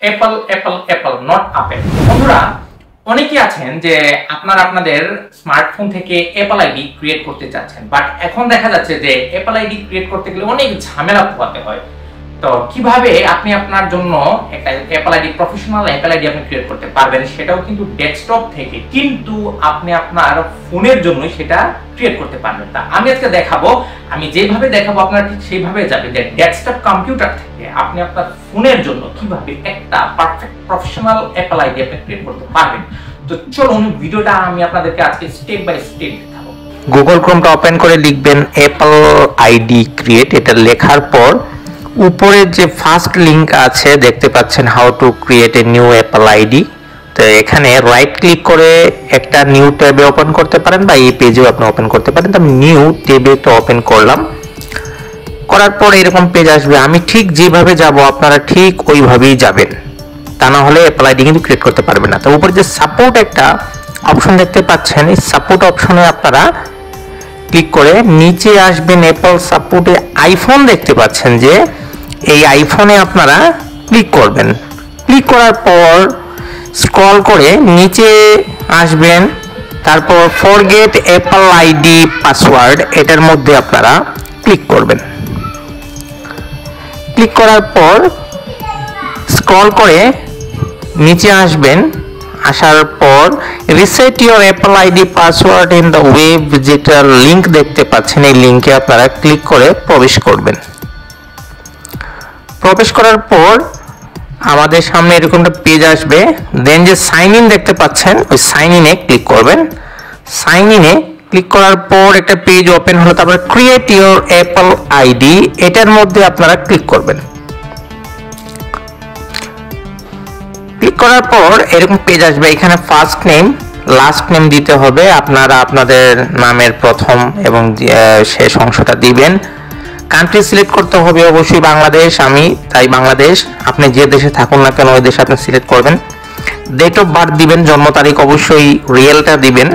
Apple Apple Apple not apple. বন্ধুরা, অনেকেই আছেন যে আপনাদের স্মার্টফোন থেকে অ্যাপল আইডি ক্রিয়েট করতে চাচ্ছেন, বাট এখন দেখা যাচ্ছে যে অ্যাপল আইডি ক্রিয়েট করতে গেলে অনেক ঝামেলা পোহাতে হয়। তো কিভাবে আপনি আপনার জন্য একটা Apple ID, professional Apple ID আপনি ক্রিয়েট করতে পারবেন, সেটাও কিন্তু ডেস্কটপ থেকে, কিন্তু আপনি আপনার ফোনের জন্য সেটা ক্রিয়েট করতে পারবেন। তা আমি আজকে দেখাবো, আমি যেভাবে দেখাবো আপনারা ঠিক সেইভাবে যাবে, যে ডেস্কটপ কম্পিউটার থেকে আপনি আপনার ফোনের জন্য কিভাবে একটা পারফেক্ট প্রফেশনাল অ্যাপল আইডি আপনি ক্রিয়েট করতে পারবেন। তো চলুন ভিডিওটা আমি আপনাদেরকে আজকে স্টেপ বাই স্টেপ দেখাবো। গুগল ক্রোমটা ওপেন করে লিখবেন অ্যাপল আইডি ক্রিয়েট। এটা লেখার পর উপরে যে ফার্স্ট লিংক আছে দেখতে পাচ্ছেন, how to create a new Apple ID. তো এখানে রাইট ক্লিক করে একটা নিউ ট্যাবে ওপেন করতে পারেন, বা এই পেজেও আপনি ওপেন করতে পারেন। তো আমি নিউ ট্যাবে তো ওপেন করলাম, করার পর এরকম পেজ আসবে। আমি ঠিক যেভাবে যাব আপনারা ঠিক ওইভাবেই যাবেন, তা না হলে অ্যাপল আইডি কিন্তু ক্রিয়েট করতে পারবেন না। তো উপরে যে সাপোর্ট একটা অপশন দেখতে পাচ্ছেন, এই সাপোর্ট অপশনে আপনারা ক্লিক করে নিচে আসবেন। অ্যাপল সাপোর্টে আইফোন দেখতে পাচ্ছেন, যে এই আইফোনে আপনারা ক্লিক করবেন। ক্লিক করার পর স্ক্রল করে নিচে আসবেন, তারপর ফরগেট অ্যাপল আইডি পাসওয়ার্ড, এটার মধ্যে আপনারা ক্লিক করবেন। ক্লিক করার পর স্ক্রল করে নিচে আসবেন, আসার পর reset your Apple ID password in the web, যেটা লিংক দেখতে পাচ্ছেন, এই লিংকে আপনারা ক্লিক করে প্রবেশ করবেন। প্রবেশ করার পর আমাদের সামনে এরকম একটা পেজ আসবে। দেন যে সাইন ইন দেখতে পাচ্ছেন, ওই সাইন ইনে ক্লিক করবেন। সাইন ইনে ক্লিক করার পর একটা পেজ ওপেন হলো, তারপরে ক্রিয়েট ইওর অ্যাপল আইডি, এটার মধ্যে আপনারা ক্লিক করবেন। ক্লিক করার পর এরকম পেজ আসবে। এখানে ফার্স্ট নেম লাস্ট নেম দিতে হবে, আপনারা আপনাদের নামের প্রথম এবং শেষ অংশটা দিবেন। কান্ট্রি সিলেক্ট করতে হবে অবশ্যই বাংলাদেশ, আমি তাই বাংলাদেশ। আপনি যে দেশে থাকুন না কেন ওই দেশে আপনি সিলেক্ট করবেন। ডেট অফ বার্থ দিবেন, জন্ম তারিখ অবশ্যই রিয়েলটা দিবেন।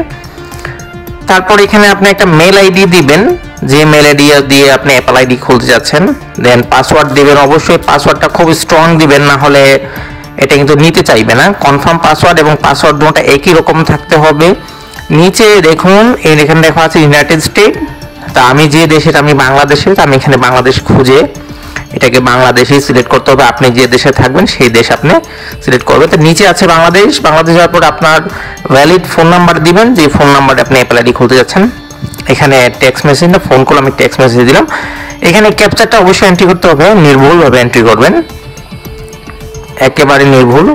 তারপর এখানে আপনি একটা মেল আইডি দিবেন, যে মেল আইডি দিয়ে আপনি অ্যাপল আইডি খুলতে যাচ্ছেন। দেন পাসওয়ার্ড দিবেন, অবশ্যই পাসওয়ার্ডটা খুব স্ট্রং দিবেন, না হলে এটা কিন্তু নিতে চাইবে না। কনফার্ম পাসওয়ার্ড এবং পাসওয়ার্ড দুটোটা একই রকম থাকতে হবে। নিচে দেখুন, এখানে দেখা আছে ইউনাইটেড স্টেট। তা আমি যে দেশের, আমি বাংলাদেশের, আমি এখানে বাংলাদেশ খুঁজে এটাকে বাংলাদেশেই সিলেক্ট করতে হবে। আপনি যে দেশে থাকবেন সেই দেশ আপনি সিলেক্ট করবেন। তো নিচে আছে বাংলাদেশ। বাংলাদেশ যাওয়ার পর আপনার ভ্যালিড ফোন নাম্বার দিবেন, যে ফোন নাম্বারে আপনি অ্যাপল আইডি খুলতে যাচ্ছেন। এখানে টেক্সট মেসেজ না ফোন কল, আমি টেক্সট মেসেজ দিলাম। এখানে ক্যাপচারটা অবশ্যই এন্ট্রি করতে হবে, নির্ভুলভাবে এন্ট্রি করবেন, একেবারে নির্ভুল,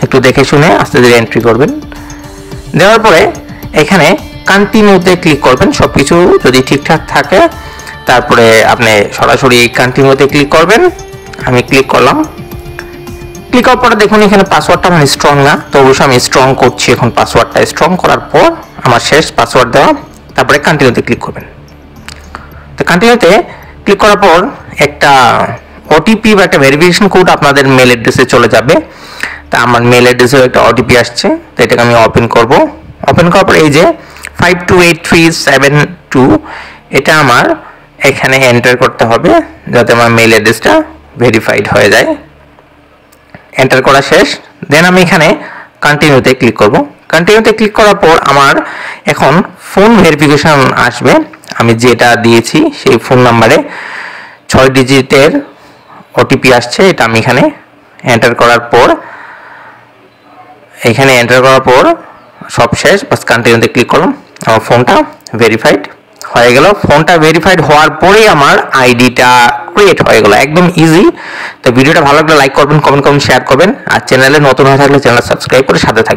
একটু দেখে শুনে আস্তে ধীরে এন্ট্রি করবেন। দেওয়ার পরে এখানে কন্টিনিউতে ক্লিক করবেন। সবকিছু যদি ঠিকঠাক থাকে তারপরে আপনি সরাসরি কন্টিনিউতে ক্লিক করবেন। আমি ক্লিক করলাম। ক্লিক করার পরে দেখুন এখানে পাসওয়ার্ডটা আমার স্ট্রং না, তো অবশ্যই আমি স্ট্রং করছি। এখন পাসওয়ার্ডটা স্ট্রং করার পর আমার শেষ পাসওয়ার্ড দেওয়া, তারপরে কন্টিনিউতে ক্লিক করবেন। তো কন্টিনিউতে ক্লিক করার পর একটা ওটিপি বা একটা ভেরিফিকেশন কোড আপনাদের মেল অ্যাড্রেসে চলে যাবে। তা আমার মেল অ্যাড্রেসেও একটা ওটিপি আসছে, তো এটাকে আমি ওপেন করব। ওপেন করার পর এই যে 528372, এটা আমার এখানে এন্টার করতে হবে, যাতে আমার মেল অ্যাড্রেসটা ভেরিফাইড হয়ে যায়। এন্টার করা শেষ। দেন আমি এখানে কন্টিনিউতে ক্লিক করব। কন্টিনিউতে ক্লিক করার পর আমার এখন ফোন ভেরিফিকেশন আসবে। আমি যেটা দিয়েছি সেই ফোন নাম্বারে 6 ডিজিটের ওটিপি আসছে, এটা আমি এখানে এন্টার করার পর সব শেষ, বাস কন্টিনিউতে ক্লিক করলাম। আমার ফোনটা ভেরিফাইড হয়ে গেল। ফোনটা ভেরিফাইড হওয়ার পরেই আমার আইডিটা ক্রিয়েট হয়ে গেল, একদম ইজি। তো ভিডিওটা ভালো লাগলে লাইক করবেন, কমেন্ট করবেন, শেয়ার করবেন। আর চ্যানেলে নতুন হয়ে থাকলে চ্যানেল সাবস্ক্রাইব করে সাথে থাকবেন।